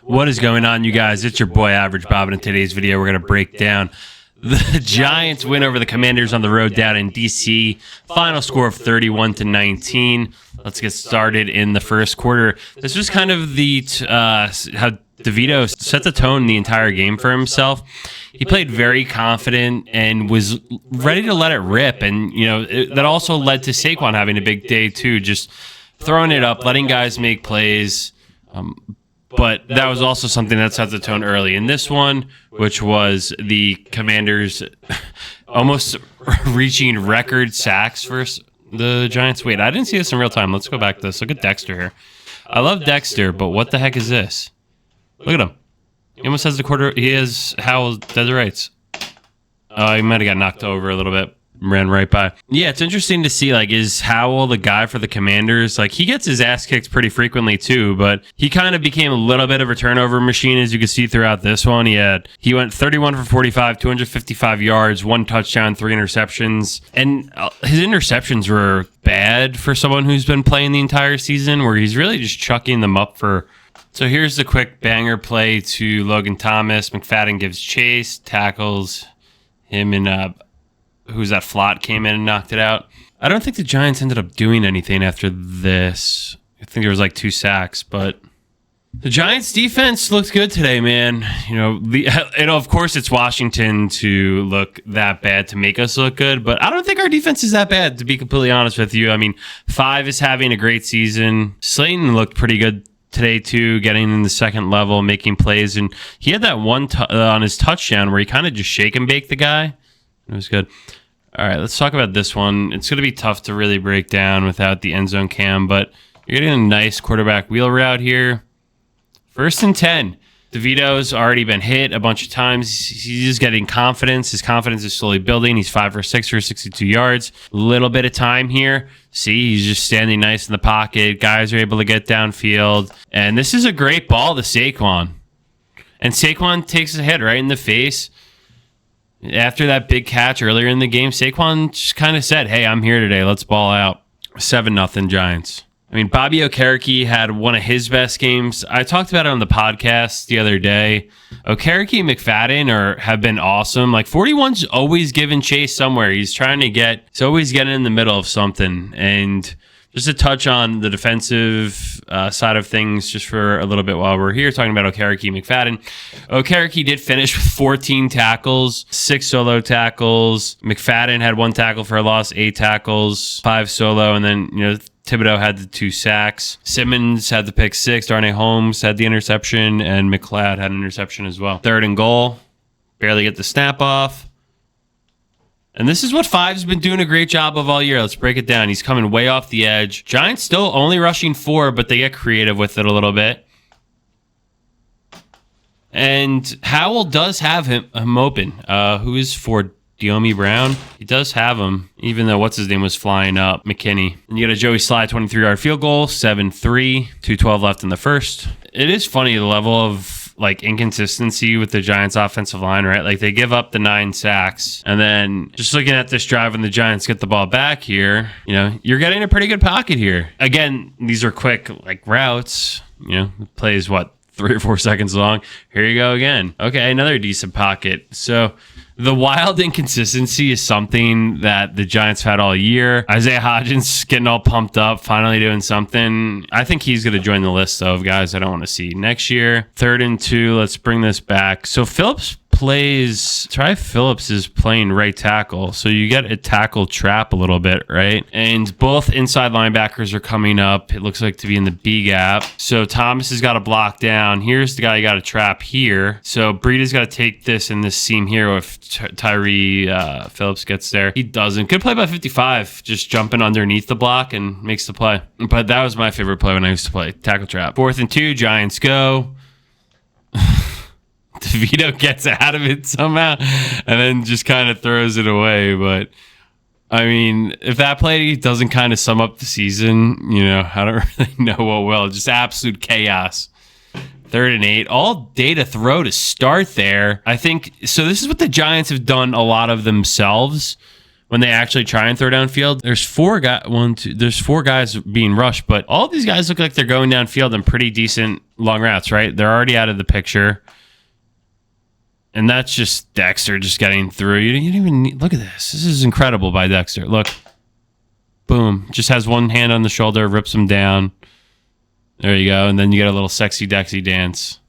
What is going on, you guys? It's your boy Average Bob, and in today's video we're going to break down the Giants win over the Commanders on the road down in DC. Final score of 31-19. Let's get started in the first quarter. This was kind of the how Devito set the tone the entire game for himself. He played very confident and was ready to let it rip, and that also led to Saquon having a big day too, just throwing it up, letting guys make plays. But that was also something that set the tone early in this one, which was the Commanders almost reaching record sacks versus the Giants. Wait, I didn't see this in real time. Let's go back to this. Look at Dexter here. I love Dexter, but what the heck is this? Look at him. He almost has the quarter. He has Howell dead to rights. He might have got knocked over a little bit. Ran right by. Yeah, it's interesting to see, is Howell the guy for the Commanders? He gets his ass kicked pretty frequently too, but he kind of became a little bit of a turnover machine, as you can see throughout this one. He went 31 for 45, 255 yards, 1 touchdown, 3 interceptions. And his interceptions were bad for someone who's been playing the entire season, where he's really just chucking them up for... So here's the quick banger play to Logan Thomas. McFadden gives chase, tackles him, and who's that? Flott came in and knocked it out. I don't think the Giants ended up doing anything after this. I think there was 2 sacks, but the Giants defense looked good today, man. Of course it's Washington to look that bad to make us look good, but I don't think our defense is that bad, to be completely honest with you. Five is having a great season. Slayton looked pretty good today too, getting in the second level, making plays, and he had that one on his touchdown where he kind of just shake and bake the guy. It was good. All right, let's talk about this one. It's going to be tough to really break down without the end zone cam, but you're getting a nice quarterback wheel route here. 1st and 10. Devito's already been hit a bunch of times. He's just getting confidence. His confidence is slowly building. He's 5 for 6 for 62 yards. A little bit of time here. See, he's just standing nice in the pocket. Guys are able to get downfield. And this is a great ball to Saquon. And Saquon takes a hit right in the face. After that big catch earlier in the game, Saquon just kind of said, hey, I'm here today. Let's ball out. 7-0 Giants. Bobby Okereke had one of his best games. I talked about it on the podcast the other day. Okereke and McFadden have been awesome. 41's always giving chase somewhere. He's always getting in the middle of something. And just to touch on the defensive side of things just for a little bit while we're here talking about Okereke and McFadden. Okereke did finish with 14 tackles, 6 solo tackles. McFadden had 1 tackle for a loss, 8 tackles, 5 solo, and then, Thibodeau had the 2 sacks. Simmons had the pick 6. Darnay Holmes had the interception, and McLeod had an interception as well. 3rd and goal. Barely get the snap off. And this is what Five's been doing a great job of all year. Let's break it down. He's coming way off the edge. Giants still only rushing 4, but they get creative with it a little bit. And Howell does have him open. Who is for Diomi Brown? He does have him, even though what's-his-name was flying up, McKinney. And you got a Joey Sly 23-yard field goal, 7-3, 2:12 left in the first. It is funny, the level of inconsistency with the Giants offensive line, right? They give up the 9 sacks, and then just looking at this drive when the Giants get the ball back here, you're getting a pretty good pocket here. Again, these are quick routes, plays 3 or 4 seconds long. Here you go again. Okay, another decent pocket. So the wild inconsistency is something that the Giants have had all year. Isaiah Hodgins getting all pumped up, finally doing something. I think he's going to join the list, though, of guys I don't want to see next year. 3rd and 2. Let's bring this back. So Ty Phillips is playing right tackle, so you get a tackle trap a little bit, right? And both inside linebackers are coming up. It looks like to be in the B gap. So Thomas has got to block down. Here's the guy you got to trap here. So Breida's got to take this in this seam here if Tyree Phillips gets there. He doesn't. Good play by 55, just jumping underneath the block and makes the play. But that was my favorite play when I used to play tackle trap. 4th and 2, Giants go. Devito gets out of it somehow and then just kind of throws it away. But, if that play doesn't kind of sum up the season, I don't really know what will. Just absolute chaos. 3rd and 8. All day to throw to start there. I think, so this is what the Giants have done a lot of themselves, when they actually try and throw downfield. There's four guys being rushed, but all of these guys look like they're going downfield in pretty decent long routes, right? They're already out of the picture. And that's just Dexter just getting through. You didn't even need, look at this. This is incredible by Dexter. Look. Boom. Just has one hand on the shoulder, rips him down. There you go. And then you get a little sexy Dexy dance.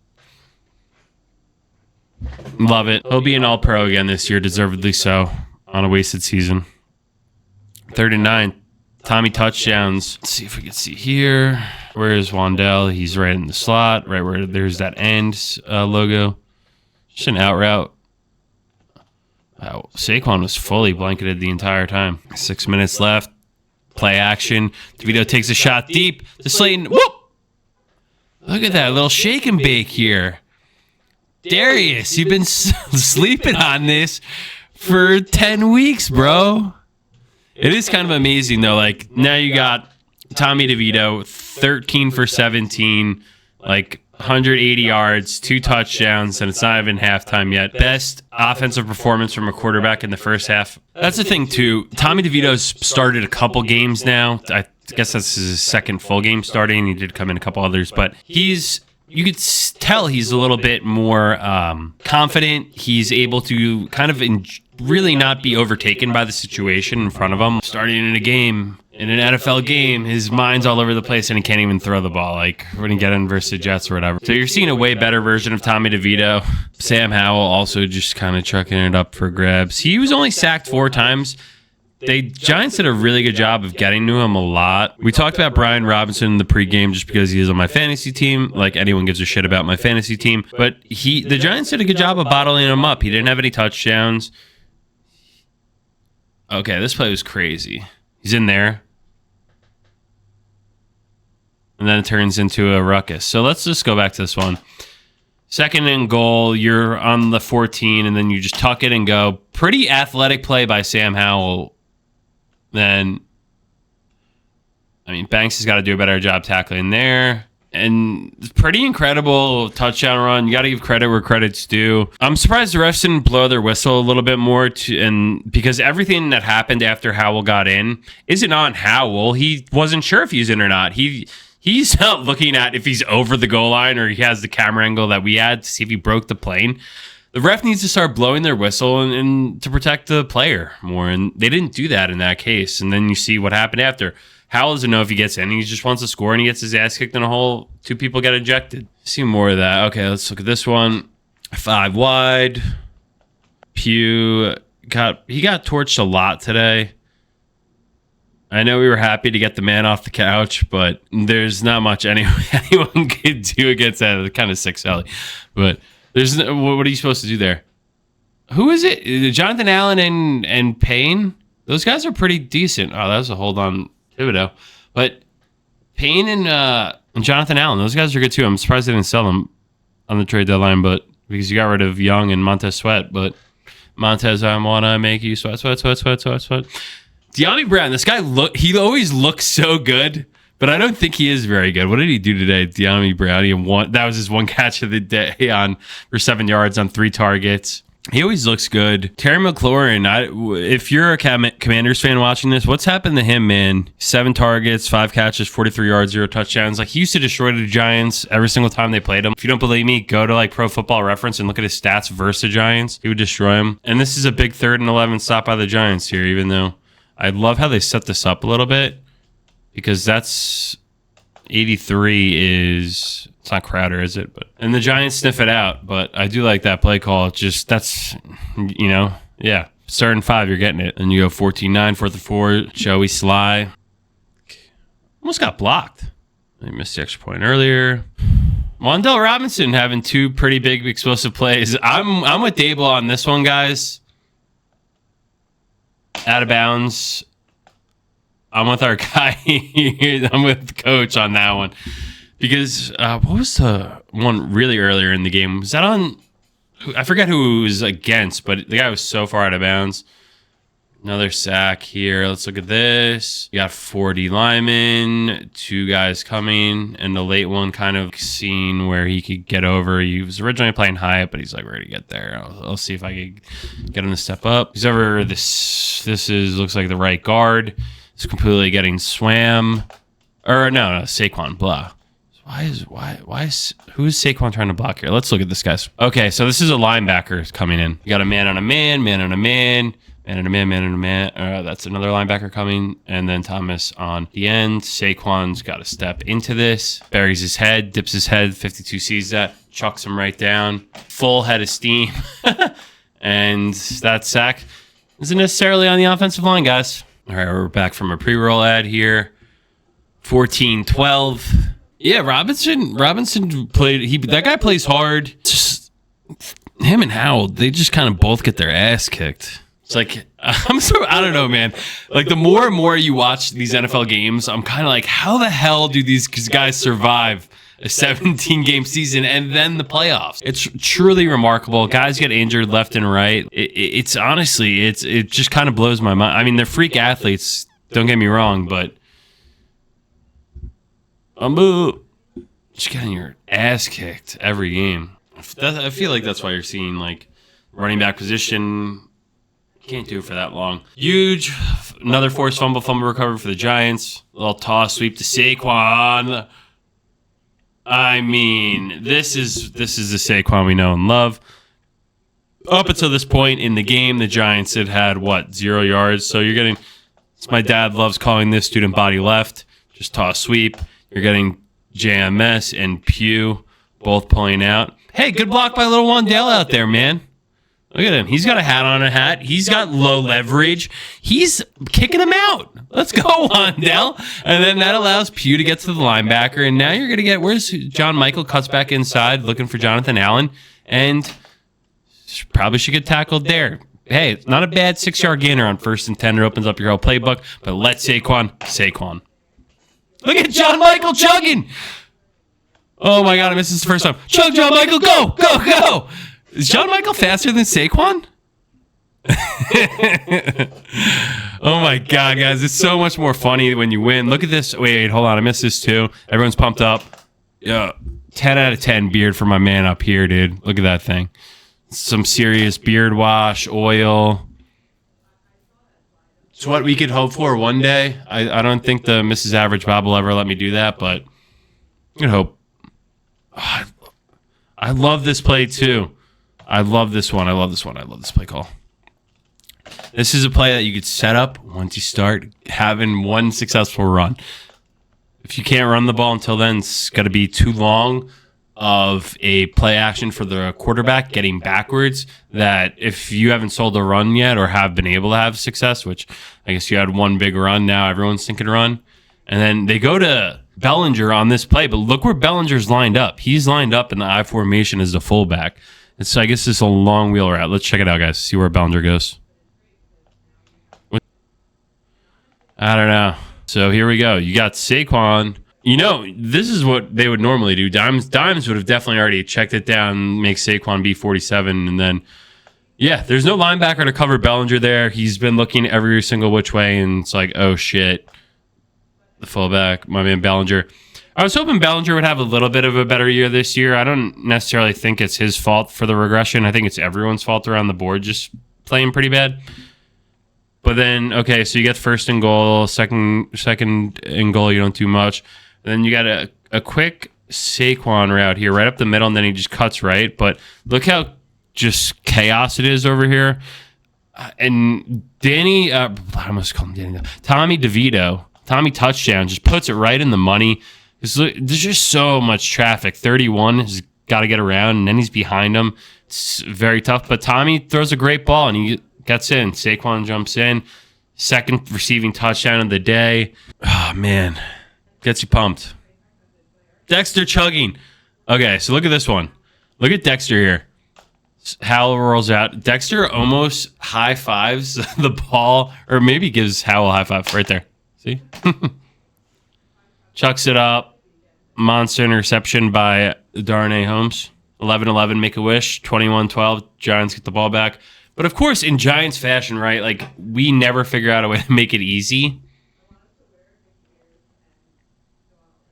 Love it. He'll be an all-pro again this year, deservedly so, on a wasted season. 39. Tommy touchdowns. Let's see if we can see here. Where is Wandell? He's right in the slot, right where there's that end logo. Just an out route. Wow. Saquon was fully blanketed the entire time. 6 minutes left. Play action. Devito takes a shot deep to Slayton. Whoop! Look at that little shake and bake here. Darius, you've been sleeping on this for 10 weeks, bro. It is kind of amazing, though. Like, now you got Tommy DeVito, 13 for 17, like 180 yards, 2 touchdowns, and it's not even halftime yet. Best offensive performance from a quarterback in the first half. That's the thing, too. Tommy DeVito's started a couple games now. I guess that's his second full game starting. He did come in a couple others, but you could tell he's a little bit more confident. He's able to kind of really not be overtaken by the situation in front of him. Starting in a game, in an NFL game, his mind's all over the place and he can't even throw the ball. Like when you get in versus the Jets or whatever. So you're seeing a way better version of Tommy DeVito. Sam Howell also just kind of chucking it up for grabs. He was only sacked 4 times. The Giants did a really good job of getting to him a lot. We talked about Brian Robinson in the pregame just because he is on my fantasy team. Like anyone gives a shit about my fantasy team. But the Giants did a good job of bottling him up. He didn't have any touchdowns. Okay, this play was crazy. He's in there. And then it turns into a ruckus. So let's just go back to this one. 2nd and goal, you're on the 14, and then you just tuck it and go. Pretty athletic play by Sam Howell. Then, I mean, Banks has got to do a better job tackling there. And pretty incredible touchdown run. You got to give credit where credit's due. I'm surprised the refs didn't blow their whistle a little bit more, because everything that happened after Howell got in isn't on Howell. He wasn't sure if he's in or not. He's not looking at if he's over the goal line or he has the camera angle that we had to see if he broke the plane. The ref needs to start blowing their whistle and to protect the player more. And they didn't do that in that case. And then you see what happened after. Howell doesn't know if he gets in. He just wants to score and he gets his ass kicked in a hole. 2 people get ejected. See more of that. Okay, let's look at this one. 5 wide. Pugh he got torched a lot today. I know we were happy to get the man off the couch, but there's not much anyone could do against that. It's kind of sick, Sally. But there's what are you supposed to do there? Who is it? Jonathan Allen and Payne? Those guys are pretty decent. Oh, that was a hold on Thibodeau. But Payne and Jonathan Allen, those guys are good too. I'm surprised they didn't sell them on the trade deadline, but because you got rid of Young and Montez Sweat. But Montez, I want to make you sweat. De'Ami Brown, this guy he always looks so good, but I don't think he is very good. What did he do today? De'Ami Brown, that was his one catch of the day for 7 yards on 3 targets. He always looks good. Terry McLaurin, if you're a Commanders fan watching this, what's happened to him, man? 7 targets, 5 catches, 43 yards, 0 touchdowns. Like, he used to destroy the Giants every single time they played him. If you don't believe me, go to like Pro Football Reference and look at his stats versus the Giants. He would destroy him. And this is a big 3rd and 11 stop by the Giants here, even though I love how they set this up a little bit, because that's 83 is, it's not Crowder, is it? But and the Giants sniff it out, but I do like that play call. It's just, that's, yeah. 3rd and 5, you're getting it. And you go 14-9, 4th and 4, Joey Sly. Almost got blocked. They missed the extra point earlier. Wandell Robinson having 2 pretty big explosive plays. I'm with Dable on this one, guys. Out of bounds. I'm with our guy. I'm with the coach on that one. Because what was the one really earlier in the game? Was that on? I forget who it was against, but the guy was so far out of bounds. Another sack here. Let's look at this. You got 40 linemen, 2 guys coming, and the late one kind of seeing where he could get over. He was originally playing high, but he's like ready to get there. I'll see if I can get him to step up. He's over this. This looks like the right guard. It's completely getting swam. Or no, Saquon, blah. Who's Saquon trying to block here? Let's look at this, guys. Okay, so this is a linebacker coming in. You got a man on a man, man on a man. Man and a man, man and a man. That's another linebacker coming. And then Thomas on the end. Saquon's got to step into this. Buries his head, dips his head. 52 sees that. Chucks him right down. Full head of steam. And that sack isn't necessarily on the offensive line, guys. All right, we're back from a pre-roll ad here. 14-12. Yeah, Robinson played. That guy plays hard. Just him and Howell, they just kind of both get their ass kicked. It's like, I don't know, man. Like, the more and more you watch these NFL games, I'm kind of like, how the hell do these guys survive a 17-game season and then the playoffs? It's truly remarkable. Guys get injured left and right. It's honestly, it just kind of blows my mind. I mean, they're freak athletes, don't get me wrong, but just getting your ass kicked every game. I feel like that's why you're seeing, like, running back position. Can't do it for that long. Huge. Another forced fumble recovery for the Giants. A little toss sweep to Saquon. I mean, this is the Saquon we know and love. Up until this point in the game, the Giants had what, 0 yards. So you're getting, my dad loves calling this student body left. Just toss sweep. You're getting JMS and Pugh both pulling out. Hey, good block by little Wandale out there, man. Look at him. He's got a hat on a hat. He's got low leverage. He's kicking him out. Let's go, Wandale. And then that allows Pugh to get to the linebacker. And now you're going to get, where's John Michael? Cuts back inside looking for Jonathan Allen. And probably should get tackled there. Hey, it's not a bad 6-yard gainer on 1st and 10. It opens up your whole playbook. But let Saquon. Look at John Michael chugging. Oh, my God. I missed this the first time. Chug, John Michael. Go. Is John Michael faster than Saquon? Oh, my God, guys. It's so much more funny when you win. Look at this. Wait, hold on. I missed this, too. Everyone's pumped up. Yeah, 10 out of 10 beard for my man up here, dude. Look at that thing. Some serious beard wash, oil. It's what we could hope for one day. I don't think the Mrs. Average Bob will ever let me do that, but I could hope. Oh, I love this play, too. I love this one. I love this play call. This is a play that you could set up once you start having one successful run. If you can't run the ball until then, it's got to be too long of a play action for the quarterback getting backwards, that if you haven't sold a run yet or have been able to have success, which I guess you had one big run, now everyone's thinking run. And then they go to Bellinger on this play, but look where Bellinger's lined up. He's lined up in the I formation as the fullback. So I guess it's a long wheel route. Let's check it out, guys. See where Bellinger goes. I don't know. So here we go. You got Saquon. You know, this is what they would normally do. Dimes would have definitely already checked it down, make Saquon be 47, and then, yeah, there's no linebacker to cover Bellinger there. He's been looking every single which way, and it's like, oh, shit. The fullback, my man Bellinger. I was hoping Bellinger would have a little bit of a better year this year. I don't necessarily think it's his fault for the regression. I think it's everyone's fault around the board just playing pretty bad. But then, okay, so you get 1st and goal, second and goal, you don't do much. And then you got a quick Saquon route here, right up the middle, and then he just cuts right. But look how just chaos it is over here. And Danny, I almost called him Danny. Tommy Touchdown just puts it right in the money. There's just so much traffic. 31 has got to get around, and then he's behind him. It's very tough. But Tommy throws a great ball, and he gets in. Saquon jumps in. Second receiving touchdown of the day. Oh, man. Gets you pumped. Dexter chugging. Okay, so look at this one. Look at Dexter here. Howell rolls out. Dexter almost high fives the ball, or maybe gives Howell a high five right there. See? Chucks it up. Monster interception by Darnay Holmes. 11-11, Make-A-Wish. 21-12, Giants get the ball back. But of course, in Giants fashion, right? Like, we never figure out a way to make it easy.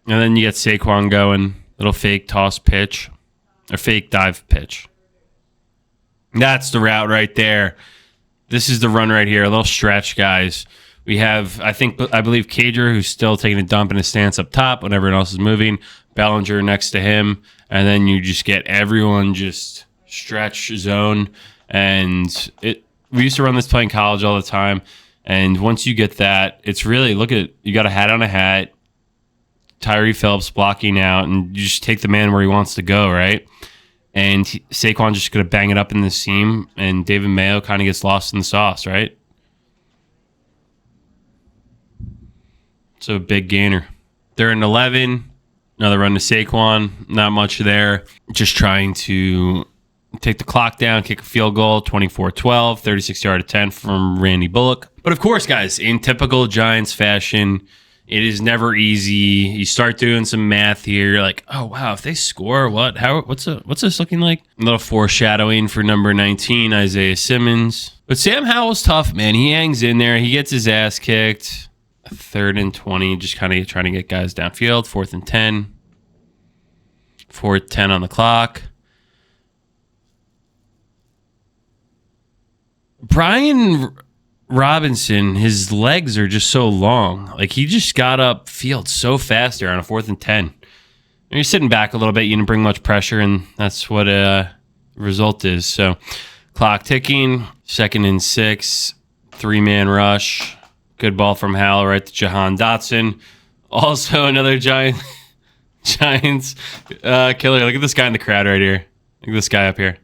And then you get Saquon going, little fake toss pitch, or fake dive pitch. That's the route right there. This is the run right here. A little stretch, guys. We have, I believe Cager, who's still taking a dump in his stance up top when everyone else is moving. Bellinger next to him. And then you just get everyone just stretch zone. And we used to run this play in college all the time. And once you get that, it's really, look at, you got a hat on a hat. Tyree Phillips blocking out, and you just take the man where he wants to go, right? And Saquon just going to bang it up in the seam, and David Mayo kind of gets lost in the sauce, right? So big gainer. They're in 11. Another run to Saquon. Not much there. Just trying to take the clock down, kick a field goal, 24-12, 36-yard attempt from Randy Bullock. But of course, guys, in typical Giants fashion, it is never easy. You start doing some math here. You're like, oh, wow, if they score, what? What's this looking like? A little foreshadowing for number 19, Isaiah Simmons. But Sam Howell's tough, man. He hangs in there. He gets his ass kicked. 3rd and 20, just kind of trying to get guys downfield. 4th and 10. 4th 10 on the clock. Brian Robinson, his legs are just so long. Like, he just got up field so fast there on a 4th and 10. And you're sitting back a little bit. You didn't bring much pressure, and that's what result is. So, clock ticking. 2nd and 6. 3-man rush. Good ball from Howell right to Jahan Dotson. Also, another Giants killer. Look at this guy in the crowd right here. Look at this guy up here.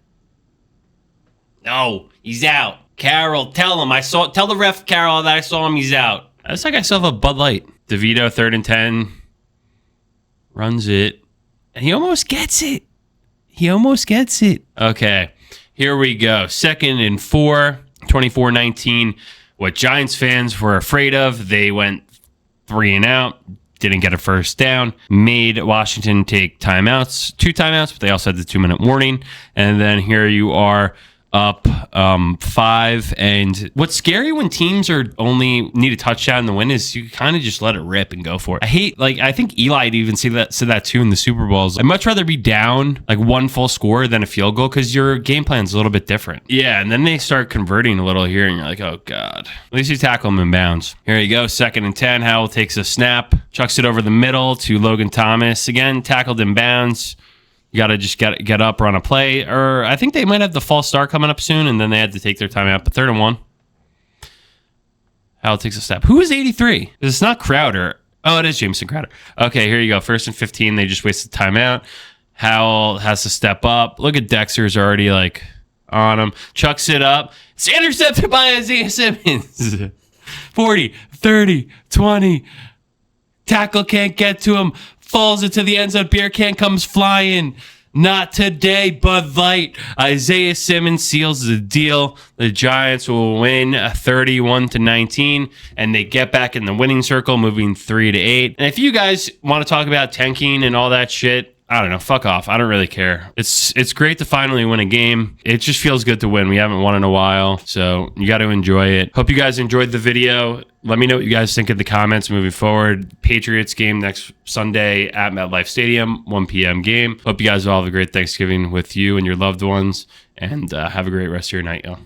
No, he's out. Carroll, tell him. Tell the ref, Carroll, that I saw him. He's out. That's like I still have a Bud Light. Devito, 3rd and 10. Runs it. And he almost gets it. Okay, here we go. 2nd and 4. 24-19. What Giants fans were afraid of. They went 3 and out. Didn't get a first down. Made Washington take timeouts. 2 timeouts, but they also had the 2-minute warning. And then here you are, up 5. And what's scary when teams are only need a touchdown to win is you kind of just let it rip and go for it. I think Eli even said that too in the Super Bowls. I'd much rather be down like 1 full score than a field goal because your game plan's a little bit different. Yeah, and then they start converting a little here and you're like, oh God. At least you tackle them in bounds. Here you go, 2nd and 10. Howell takes a snap, chucks it over the middle to Logan Thomas. Again, tackled in bounds. You got to just get up, run a play. Or I think they might have the false start coming up soon, and then they had to take their time out. But 3rd and 1. Howell takes a step. Who is 83? It's not Crowder. Oh, it is Jameson Crowder. Okay, here you go. 1st and 15. They just wasted timeout. Howell has to step up. Look at Dexter's already like on him. Chucks it up. It's intercepted by Isaiah Simmons. 40, 30, 20. Tackle can't get to him. Falls into the end zone. Beer can comes flying. Not today, Bud Light. Isaiah Simmons seals the deal. The Giants will win 31-19, and they get back in the winning circle, moving 3-8. And if you guys want to talk about tanking and all that shit, I don't know. Fuck off. I don't really care. It's great to finally win a game. It just feels good to win. We haven't won in a while, so you got to enjoy it. Hope you guys enjoyed the video. Let me know what you guys think in the comments moving forward. Patriots game next Sunday at MetLife Stadium, 1 p.m. game. Hope you guys all have a great Thanksgiving with you and your loved ones, and have a great rest of your night, y'all.